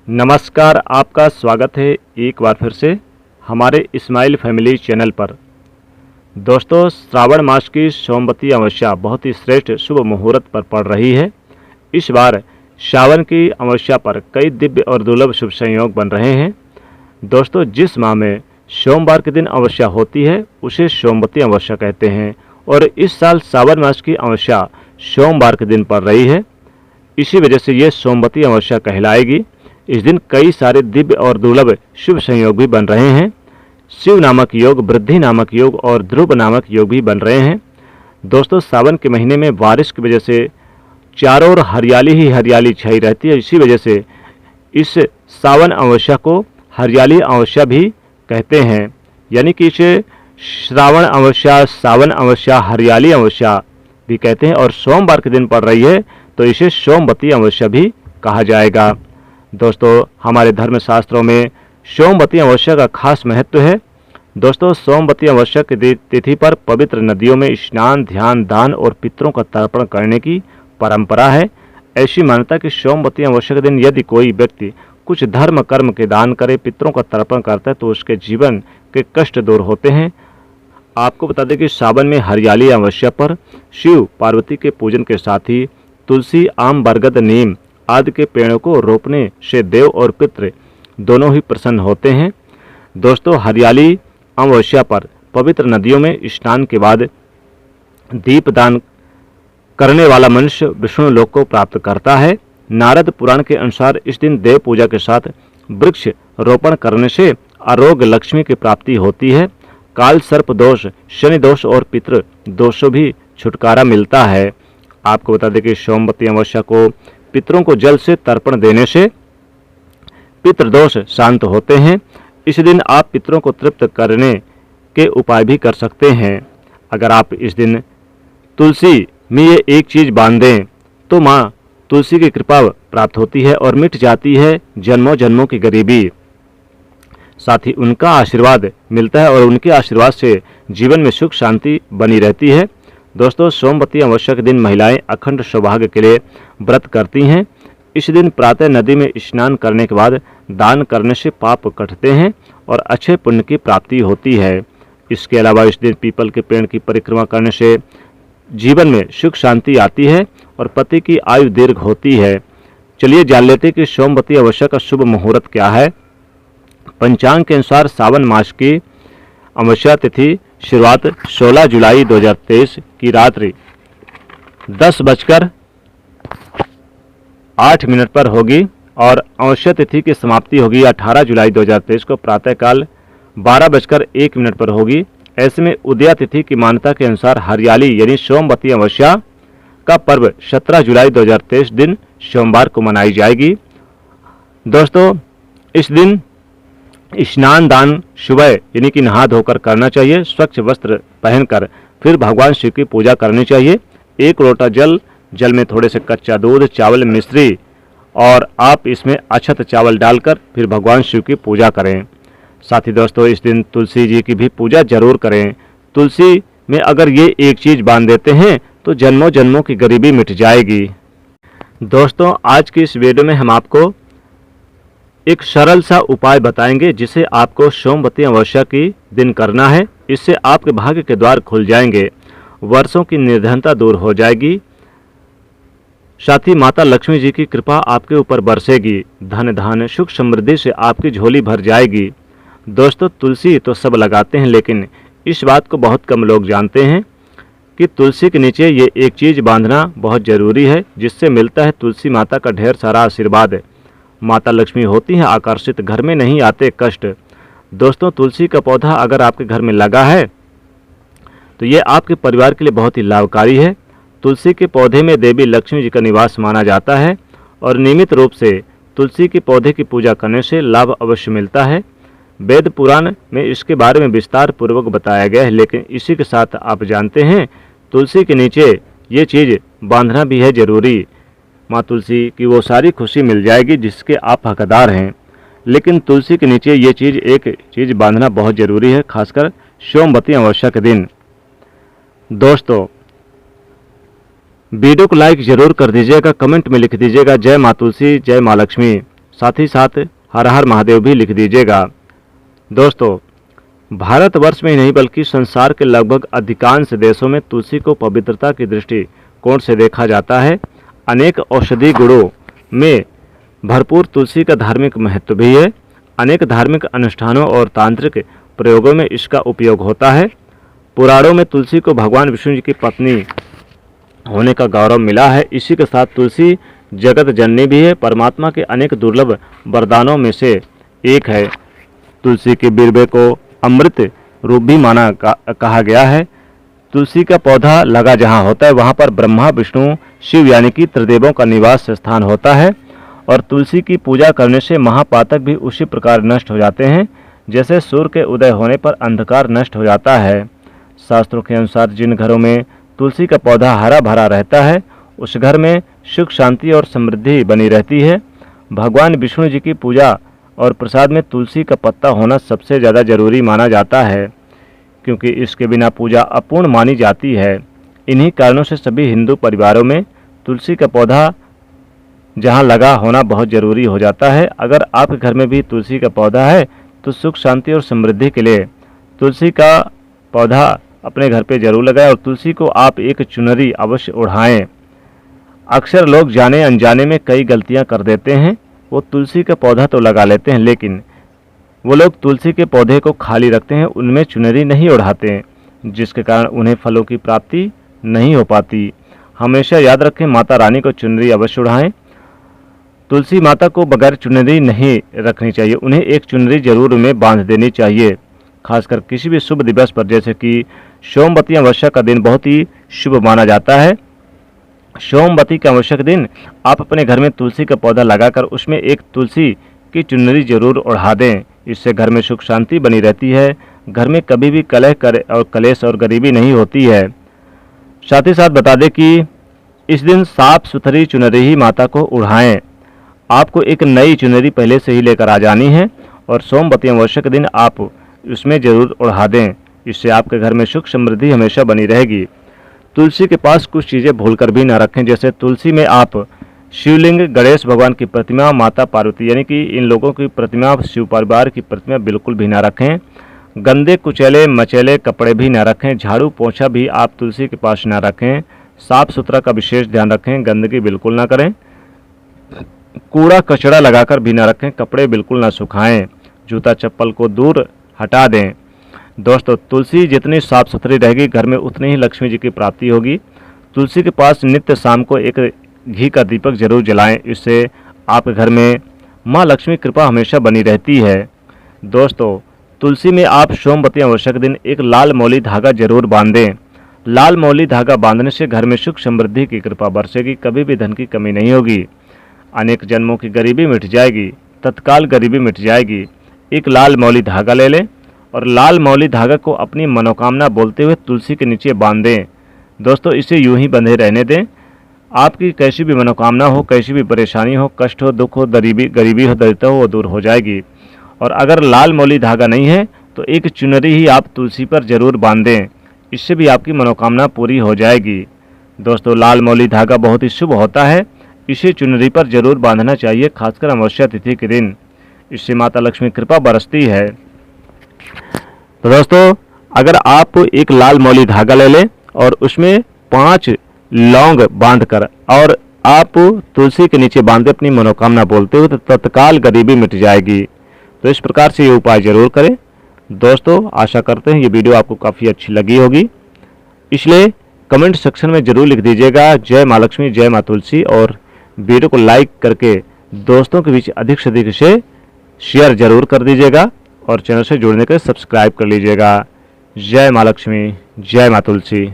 नमस्कार, आपका स्वागत है एक बार फिर से हमारे इस्माइल फैमिली चैनल पर। दोस्तों, श्रावण मास की सोमवती अमावस्या बहुत ही श्रेष्ठ शुभ मुहूर्त पर पड़ रही है। इस बार श्रावण की अमावस्या पर कई दिव्य और दुर्लभ शुभ संयोग बन रहे हैं। दोस्तों, जिस माह में सोमवार के दिन अमावस्या होती है उसे सोमवती अमावस्या कहते हैं और इस साल श्रावण मास की अमावस्या सोमवार के दिन पड़ रही है। इसी वजह से ये सोमवती अमावस्या कहलाएगी। इस दिन कई सारे दिव्य और दुर्लभ शुभ संयोग भी बन रहे हैं। शिव नामक योग, वृद्धि नामक योग और ध्रुव नामक योग भी बन रहे हैं। दोस्तों, सावन के महीने में बारिश की वजह से चारों ओर हरियाली ही हरियाली छाई रहती है। इसी वजह से इस सावन अमावस्या को हरियाली अमावस्या भी कहते हैं, यानी कि इसे श्रावण अमावस्या, सावन अमावस्या, हरियाली अमावस्या भी कहते हैं। और सोमवार के दिन पड़ रही है तो इसे सोमवती अमावस्या भी कहा जाएगा। दोस्तों, हमारे धर्मशास्त्रों में सोमवती अमावस्या का खास महत्व है। दोस्तों, सोमवती अमावस्या की तिथि पर पवित्र नदियों में स्नान, ध्यान, दान और पितरों का तर्पण करने की परंपरा है। ऐसी मान्यता कि सोमवती अमावस्या के दिन यदि कोई व्यक्ति कुछ धर्म कर्म के दान करे, पितरों का तर्पण करता है तो उसके जीवन के कष्ट दूर होते हैं। आपको बता दें कि सावन में हरियाली अमावस्या पर शिव पार्वती के पूजन के साथ ही तुलसी, आम, बरगद, नीम आदि के पेड़ों को रोपने से देव और पितृ दोनों ही प्रसन्न होते हैं। दोस्तों, हरियाली अमावस्या पर पवित्र नदियों में स्नान के बाद दीप दान करने वाला मनुष्य विष्णु लोक को प्राप्त करता है। नारद पुराण के अनुसार इस दिन देव पूजा के साथ वृक्ष रोपण करने से आरोग्य लक्ष्मी की प्राप्ति होती है। काल सर्प दोष, शनि दोष और पितृ दोषों भी छुटकारा मिलता है। आपको बता दें कि सोमवती अमावस्या को पितरों को जल से तर्पण देने से पितृदोष शांत होते हैं। इस दिन आप पितरों को तृप्त करने के उपाय भी कर सकते हैं। अगर आप इस दिन तुलसी में ये एक चीज़ बांध दें तो माँ तुलसी की कृपा प्राप्त होती है और मिट जाती है जन्मों जन्मों की गरीबी। साथ ही उनका आशीर्वाद मिलता है और उनके आशीर्वाद से जीवन में सुख शांति बनी रहती है। दोस्तों, सोमवती अमावस्या के दिन महिलाएं अखंड सौभाग्य के लिए व्रत करती हैं। इस दिन प्रातः नदी में स्नान करने के बाद दान करने से पाप कटते हैं और अच्छे पुण्य की प्राप्ति होती है। इसके अलावा इस दिन पीपल के पेड़ की परिक्रमा करने से जीवन में सुख शांति आती है और पति की आयु दीर्घ होती है। चलिए जान लेते हैं कि सोमवती अमावस्या का शुभ मुहूर्त क्या है। पंचांग के अनुसार सावन मास की अमावस्या तिथि शुरुआत 16 जुलाई 2023 की रात्रि 10:08 पर होगी और अमावस्या तिथि की समाप्ति होगी 18 जुलाई 2023 को प्रातःकाल 12:01 पर होगी। ऐसे में उदया तिथि की मान्यता के अनुसार हरियाली यानी सोमवती अमावस्या का पर्व 17 जुलाई 2023 दिन सोमवार को मनाई जाएगी। दोस्तों, इस दिन स्नान दान सुबह यानी कि नहा धोकर करना चाहिए। स्वच्छ वस्त्र पहनकर फिर भगवान शिव की पूजा करनी चाहिए। 1 लोटा जल में थोड़े से कच्चा दूध, चावल, मिश्री और आप इसमें अक्षत चावल डालकर फिर भगवान शिव की पूजा करें। साथ ही दोस्तों, इस दिन तुलसी जी की भी पूजा जरूर करें। तुलसी में अगर ये एक चीज़ बांध देते हैं तो जन्मों जन्मों की गरीबी मिट जाएगी। दोस्तों, आज की इस वीडियो में हम आपको एक सरल सा उपाय बताएंगे जिसे आपको सोमवती अमावस्या की दिन करना है। इससे आपके भाग्य के द्वार खुल जाएंगे, वर्षों की निर्धनता दूर हो जाएगी। साथ ही माता लक्ष्मी जी की कृपा आपके ऊपर बरसेगी। धन धान्य सुख समृद्धि से आपकी झोली भर जाएगी। दोस्तों, तुलसी तो सब लगाते हैं लेकिन इस बात को बहुत कम लोग जानते हैं कि तुलसी के नीचे ये एक चीज़ बांधना बहुत ज़रूरी है, जिससे मिलता है तुलसी माता का ढेर सारा आशीर्वाद। माता लक्ष्मी होती हैं आकर्षित, घर में नहीं आते कष्ट। दोस्तों, तुलसी का पौधा अगर आपके घर में लगा है तो ये आपके परिवार के लिए बहुत ही लाभकारी है। तुलसी के पौधे में देवी लक्ष्मी जी का निवास माना जाता है और नियमित रूप से तुलसी के पौधे की पूजा करने से लाभ अवश्य मिलता है। वेद पुराण में इसके बारे में विस्तार पूर्वक बताया गया है, लेकिन इसी के साथ आप जानते हैं तुलसी के नीचे ये चीज़ बांधना भी है ज़रूरी। माँ तुलसी की वो सारी खुशी मिल जाएगी जिसके आप हकदार हैं, लेकिन तुलसी के नीचे ये एक चीज़ बांधना बहुत ज़रूरी है, खासकर सोमवती अमावस्या के दिन। दोस्तों, वीडियो को लाइक जरूर कर दीजिएगा, कमेंट में लिख दीजिएगा जय माँ तुलसी, जय माँ लक्ष्मी। साथ ही साथ हर हर महादेव भी लिख दीजिएगा। दोस्तों, भारतवर्ष में ही नहीं बल्कि संसार के लगभग अधिकांश देशों में तुलसी को पवित्रता की दृष्टिकोण से देखा जाता है। अनेक औषधि गुणों में भरपूर तुलसी का धार्मिक महत्व भी है। अनेक धार्मिक अनुष्ठानों और तांत्रिक प्रयोगों में इसका उपयोग होता है। पुराणों में तुलसी को भगवान विष्णु जी की पत्नी होने का गौरव मिला है। इसी के साथ तुलसी जगत जननी भी है। परमात्मा के अनेक दुर्लभ वरदानों में से एक है। तुलसी के बिरबे को अमृत रूप भी कहा गया है। तुलसी का पौधा लगा जहाँ होता है वहाँ पर ब्रह्मा विष्णु शिव यानी कि त्रिदेवों का निवास स्थान होता है। और तुलसी की पूजा करने से महापातक भी उसी प्रकार नष्ट हो जाते हैं जैसे सूर्य के उदय होने पर अंधकार नष्ट हो जाता है। शास्त्रों के अनुसार जिन घरों में तुलसी का पौधा हरा भरा रहता है उस घर में सुख शांति और समृद्धि बनी रहती है। भगवान विष्णु जी की पूजा और प्रसाद में तुलसी का पत्ता होना सबसे ज़्यादा जरूरी माना जाता है, क्योंकि इसके बिना पूजा अपूर्ण मानी जाती है। इन्हीं कारणों से सभी हिंदू परिवारों में तुलसी का पौधा जहां लगा होना बहुत ज़रूरी हो जाता है। अगर आपके घर में भी तुलसी का पौधा है तो सुख शांति और समृद्धि के लिए तुलसी का पौधा अपने घर पे जरूर लगाएं और तुलसी को आप एक चुनरी अवश्य ओढ़ाएं। अक्सर लोग जाने अनजाने में कई गलतियां कर देते हैं। वो तुलसी का पौधा तो लगा लेते हैं लेकिन वो लोग तुलसी के पौधे को खाली रखते हैं, उनमें चुनरी नहीं ओढ़ाते, जिसके कारण उन्हें फलों की प्राप्ति नहीं हो पाती। हमेशा याद रखें, माता रानी को चुनरी अवश्य ओढ़ाएं। तुलसी माता को बगैर चुनरी नहीं रखनी चाहिए, उन्हें एक चुनरी जरूर उन्हें बांध देनी चाहिए। खासकर किसी भी शुभ दिवस पर, जैसे कि सोमवती अमावस्या का दिन बहुत ही शुभ माना जाता है। सोमवती के अमावस्या के दिन आप अपने घर में तुलसी का पौधा लगाकर उसमें एक तुलसी की चुनरी जरूर ओढ़ा दें। इससे घर में सुख शांति बनी रहती है। घर में कभी भी कलेश और गरीबी नहीं होती है। साथ ही साथ बता दें कि इस दिन साफ सुथरी चुनरी ही माता को ओढ़ाएं। आपको एक नई चुनरी पहले से ही लेकर आ जानी है और सोमवती अमावस्या के दिन आप उसमें जरूर ओढ़ा दें। इससे आपके घर में सुख समृद्धि हमेशा बनी रहेगी। तुलसी के पास कुछ चीज़ें भूलकर भी न रखें, जैसे तुलसी में आप शिवलिंग, गणेश भगवान की प्रतिमा, माता पार्वती यानी कि इन लोगों की प्रतिमा, शिव परिवार की प्रतिमा बिल्कुल भी ना रखें। गंदे कुचैले मचैले कपड़े भी ना रखें। झाड़ू पोछा भी आप तुलसी के पास ना रखें। साफ सुथरा का विशेष ध्यान रखें। गंदगी बिल्कुल ना करें। कूड़ा कचड़ा लगाकर भी ना रखें। कपड़े बिल्कुल ना सुखाएं। जूता चप्पल को दूर हटा दें। दोस्तों, तुलसी जितनी साफ सुथरी रहेगी घर में उतनी ही लक्ष्मी जी की प्राप्ति होगी। तुलसी के पास नित्य शाम को एक घी का दीपक जरूर जलाएं। इससे आपके घर में माँ लक्ष्मी कृपा हमेशा बनी रहती है। दोस्तों, तुलसी में आप सोमवती अमावस्या के दिन एक लाल मौली धागा जरूर बांधें। लाल मौली धागा बांधने से घर में सुख समृद्धि की कृपा बरसेगी। कभी भी धन की कमी नहीं होगी। अनेक जन्मों की गरीबी मिट जाएगी। तत्काल गरीबी मिट जाएगी। एक लाल मौली धागा ले लें और लाल मौली धागा को अपनी मनोकामना बोलते हुए तुलसी के नीचे बांध दें। दोस्तों, इसे यूं ही बंधे रहने दें। आपकी कैसी भी मनोकामना हो, कैसी भी परेशानी हो, कष्ट हो, दुख हो, गरीबी हो, दरिद्रता हो, वो दूर हो जाएगी। और अगर लाल मौली धागा नहीं है तो एक चुनरी ही आप तुलसी पर जरूर बांधें। इससे भी आपकी मनोकामना पूरी हो जाएगी। दोस्तों, लाल मौली धागा बहुत ही शुभ होता है। इसे चुनरी पर जरूर बांधना चाहिए, खासकर अमावस्या तिथि के दिन। इससे माता लक्ष्मी कृपा बरसती है। तो दोस्तों, अगर आप एक लाल मौली धागा ले लें और उसमें 5 लौंग बांधकर और आप तुलसी के नीचे बांधे अपनी मनोकामना बोलते हुए, तो तत्काल गरीबी मिट जाएगी। तो इस प्रकार से ये उपाय जरूर करें। दोस्तों, आशा करते हैं ये वीडियो आपको काफ़ी अच्छी लगी होगी, इसलिए कमेंट सेक्शन में जरूर लिख दीजिएगा जय माँ लक्ष्मी, जय माँ तुलसी, और वीडियो को लाइक करके दोस्तों के बीच अधिक से अधिक से शेयर जरूर कर दीजिएगा और चैनल से जुड़ने के लिए सब्सक्राइब कर लीजिएगा। जय माँ लक्ष्मी, जय माँ तुलसी।